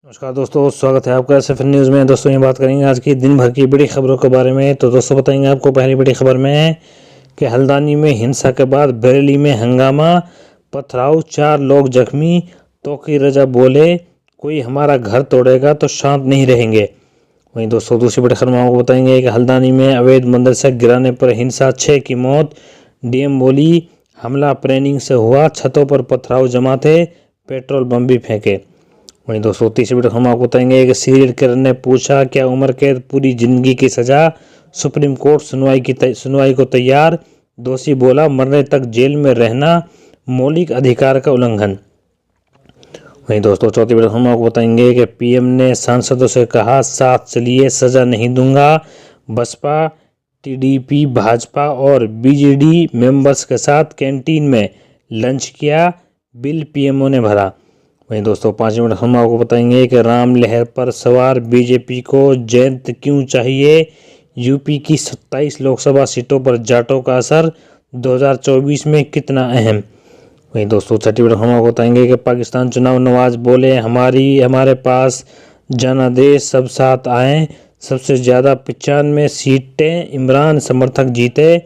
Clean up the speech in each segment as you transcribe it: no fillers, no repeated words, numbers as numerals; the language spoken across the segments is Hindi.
नमस्कार दोस्तों, स्वागत है आपका SF न्यूज़ में। दोस्तों ये बात करेंगे आज की दिन भर की बड़ी खबरों के बारे में। तो दोस्तों बताएंगे आपको पहली बड़ी खबर में कि हल्द्वानी में हिंसा के बाद बरेली में हंगामा, पथराव, 4 लोग जख्मी। तौकीर रजा बोले कोई हमारा घर तोड़ेगा तो शांत नहीं रहेंगे। वहीं दोस्तों दूसरी बड़ी खबर में आपको बताएंगे कि हल्द्वानी में अवैध मदरसा गिराने पर हिंसा, 6 की मौत। DM बोली हमला प्लानिंग से हुआ, छतों पर पथराव जमा थे, पेट्रोल बम भी फेंके। वहीं दोस्तों तीसरी वीडियो हम आपको बताएंगे कि सीरियल किलर ने पूछा क्या उम्र कैद पूरी जिंदगी की सजा। सुप्रीम कोर्ट सुनवाई को तैयार। दोषी बोला मरने तक जेल में रहना मौलिक अधिकार का उल्लंघन। वहीं दोस्तों चौथी वीडियो हम आपको बताएंगे कि PM ने सांसदों से कहा साथ चलिए, सजा नहीं दूंगा। बसपा, TDP, भाजपा और BJD मेंबर्स के साथ कैंटीन में लंच किया, बिल PMO ने भरा। वहीं दोस्तों 5 मिनट हम आपको बताएंगे कि राम लहर पर सवार BJP को जयंत क्यों चाहिए। UP की 27 लोकसभा सीटों पर जाटों का असर 2024 में कितना अहम। वहीं दोस्तों 6 मिनट हम आपको बताएंगे कि पाकिस्तान चुनाव नवाज बोले हमारे पास जनादेश सब साथ आए। सबसे ज़्यादा 95 सीटें इमरान समर्थक जीते।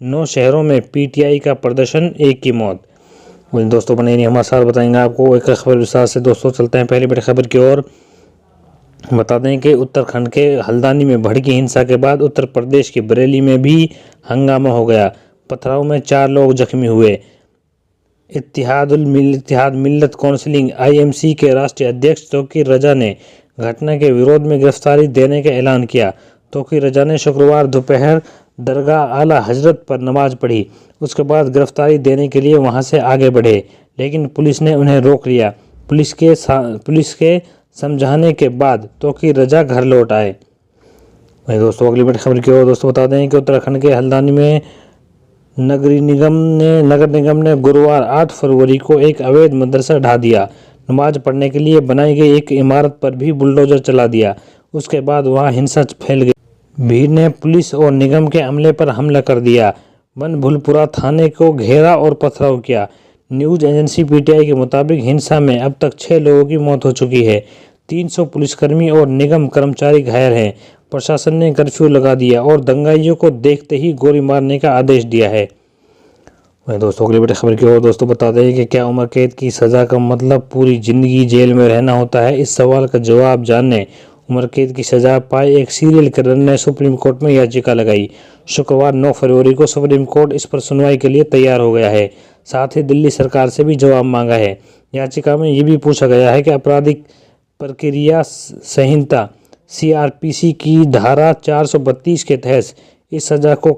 9 शहरों में PTI का प्रदर्शन, 1 की मौत। वहीं दोस्तों बने नहीं हमारे साथ बताएंगे आपको एक खबर विस्तार से। दोस्तों चलते हैं पहली बड़ी खबर की ओर। बता दें कि उत्तराखंड के हल्द्वानी में भड़की हिंसा के बाद उत्तर प्रदेश की बरेली में भी हंगामा हो गया। पथराव में 4 लोग जख्मी हुए। इत्तिहाद मिल्लत काउंसिल IMC के राष्ट्रीय अध्यक्ष तौकीर रजा ने घटना के विरोध में गिरफ्तारी देने का ऐलान किया। तौकीर रजा ने शुक्रवार दोपहर दरगाह आला हजरत पर नमाज पढ़ी। उसके बाद गिरफ्तारी देने के लिए वहां से आगे बढ़े, लेकिन पुलिस ने उन्हें रोक लिया। पुलिस के समझाने के बाद तौकीर रजा घर लौट आए। वहीं दोस्तों अगली बड़ी खबर की ओर दोस्तों बता दें कि उत्तराखंड के हल्द्वानी में नगर निगम ने गुरुवार 8 फरवरी को एक अवैध मदरसा ढा दिया। नमाज पढ़ने के लिए बनाई गई एक इमारत पर भी बुलडोजर चला दिया। उसके बाद वहां हिंसा फैल गई। भीड़ ने पुलिस और निगम के अमले पर हमला कर दिया। बनभूलपुरा थाने को घेरा और पथराव किया। न्यूज एजेंसी PTI के मुताबिक हिंसा में अब तक 6 लोगों की मौत हो चुकी है। 300 पुलिसकर्मी और निगम कर्मचारी घायल हैं। प्रशासन ने कर्फ्यू लगा दिया और दंगाइयों को देखते ही गोली मारने का आदेश दिया है। वहीं दोस्तों अगली बड़ी खबर की ओर दोस्तों बता दें कि क्या उम्र कैद की सजा का मतलब पूरी जिंदगी जेल में रहना होता है। इस सवाल का जवाब जानने उम्र कैद की सजा पाए एक सीरियल किलर ने सुप्रीम कोर्ट में याचिका लगाई। शुक्रवार 9 फरवरी को सुप्रीम कोर्ट इस पर सुनवाई के लिए तैयार हो गया है। साथ ही दिल्ली सरकार से भी जवाब मांगा है। याचिका में ये भी पूछा गया है कि आपराधिक प्रक्रिया संहिता CRPC की धारा 432 के तहत इस सजा को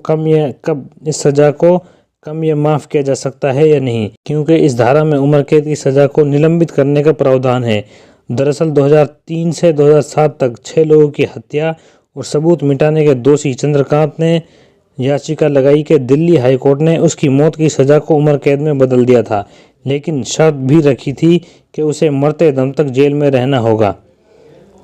कम या माफ़ किया जा सकता है या नहीं, क्योंकि इस धारा में उम्र कैद की सज़ा को निलंबित करने का प्रावधान है। दरअसल 2003 से 2007 तक 6 लोगों की हत्या और सबूत मिटाने के दोषी चंद्रकांत ने याचिका लगाई कि दिल्ली हाईकोर्ट ने उसकी मौत की सज़ा को उम्र कैद में बदल दिया था, लेकिन शर्त भी रखी थी कि उसे मरते दम तक जेल में रहना होगा।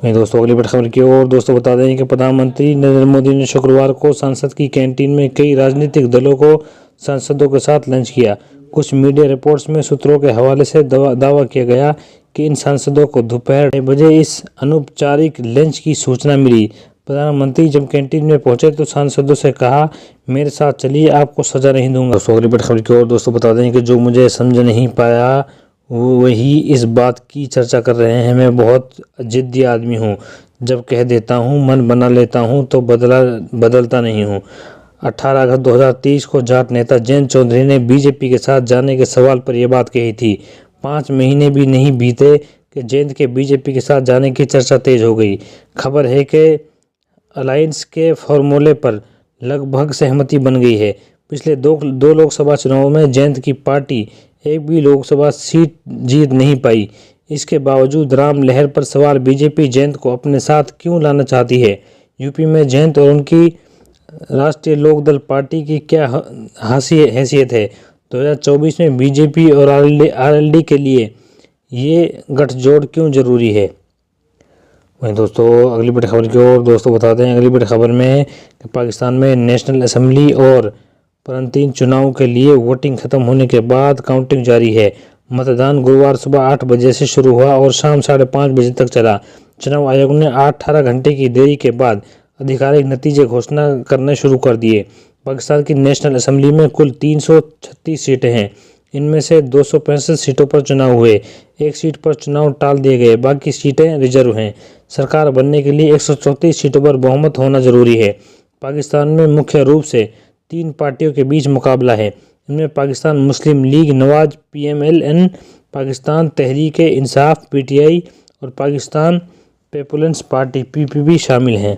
वहीं दोस्तों अगली बड़ी खबर की ओर दोस्तों बता दें कि प्रधानमंत्री नरेंद्र मोदी ने शुक्रवार को संसद की कैंटीन में कई राजनीतिक दलों को सांसदों के साथ लंच किया। कुछ मीडिया रिपोर्ट्स में सूत्रों के हवाले से दावा किया गया कि इन सांसदों को दोपहर 2 बजे इस अनौपचारिक लंच की सूचना मिली। प्रधानमंत्री जब कैंटीन में पहुंचे तो सांसदों से कहा मेरे साथ चलिए, आपको सजा नहीं दूंगा। दोस्तों अगली बड़ी खबर की ओर दोस्तों बता दें कि जो मुझे समझ नहीं पाया वही इस बात की चर्चा कर रहे हैं। मैं बहुत जिद्दी आदमी हूँ, जब कह देता हूँ मन बना लेता हूँ तो बदलता नहीं हूँ। 18 अगस्त 2023 को जाट नेता जयंत चौधरी ने BJP के साथ जाने के सवाल पर यह बात कही थी। 5 महीने भी नहीं बीते कि जयंत के BJP के साथ जाने की चर्चा तेज हो गई। खबर है कि अलायंस के फॉर्मूले पर लगभग सहमति बन गई है। पिछले दो लोकसभा चुनावों में जयंत की पार्टी एक भी लोकसभा सीट जीत नहीं पाई। इसके बावजूद राम लहर पर सवार BJP जयंत को अपने साथ क्यों लाना चाहती है। UP में जयंत और उनकी राष्ट्रीय लोकदल पार्टी की क्या हैसियत है। 2024 में BJP और RLD के लिए ये गठजोड़ क्यों जरूरी है। वहीं दोस्तों अगली बड़ी खबर की ओर दोस्तों बता दें अगली बड़ी खबर में कि पाकिस्तान में नेशनल असेंबली और प्रांतीय चुनाव के लिए वोटिंग खत्म होने के बाद काउंटिंग जारी है। मतदान गुरुवार सुबह 8 बजे से शुरू हुआ और शाम 5:30 बजे तक चला। चुनाव आयोग ने 18 घंटे की देरी के बाद आधिकारिक नतीजे घोषणा करने शुरू कर दिए। पाकिस्तान की नेशनल असेंबली में कुल 336 सीटें हैं। इनमें से 265 सीटों पर चुनाव हुए, एक सीट पर चुनाव टाल दिए गए, बाकी सीटें रिजर्व हैं। सरकार बनने के लिए 134 सीटों पर बहुमत होना जरूरी है। पाकिस्तान में मुख्य रूप से 3 पार्टियों के बीच मुकाबला है। इनमें पाकिस्तान मुस्लिम league Nawaz PMLN, Pakistan Tehreek Insaf PTI और पाकिस्तान पीपुल्स पार्टी PPP शामिल हैं।